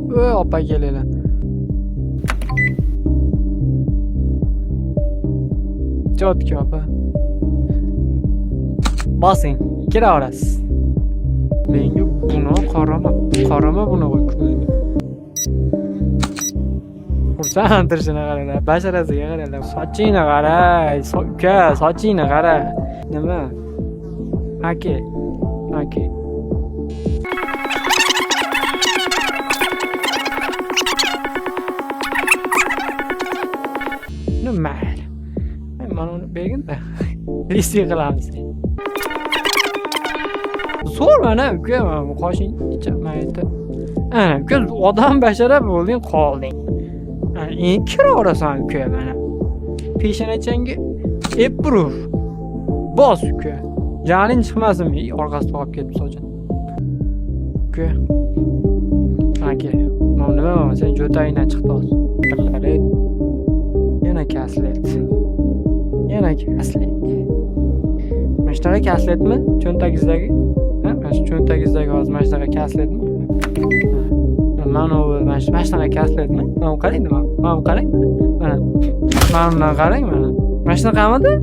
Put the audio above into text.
Opa kelinglar. Jotki opa. Bosing, kiraverasiz. Menga buni qarama buni qo'ying. Xursandtirishini qaranglar, basharasiga qaranglar. Sochingni qara, uka, sochingni qara. Nima? Aka. Mayli. Mana uni bergin-da. Listing qilamiz. Zo'r mana uka, qoshing ichamaydi. Ana, uka odam bashara bo'lding, qolding. Ana, endi kiraverasan uka mana. Peshanachangga approve. Bos uka. Janing chiqmasin, orqasiga olib ketib sochini. Uka. Aka, mana nima, sen jo'tayingdan chiqdi hozir. Yana kaslet. Mana shunaqa kasletmi? Cho'ntagingizdagi? Ha, mana shu cho'ntagingizdagi hozir mana shunaqa kasletmi? Mana shunaqa kasletmi? Mana qarang, mana qarang. Mana bundan qarang mana. Mana shunaqamidi?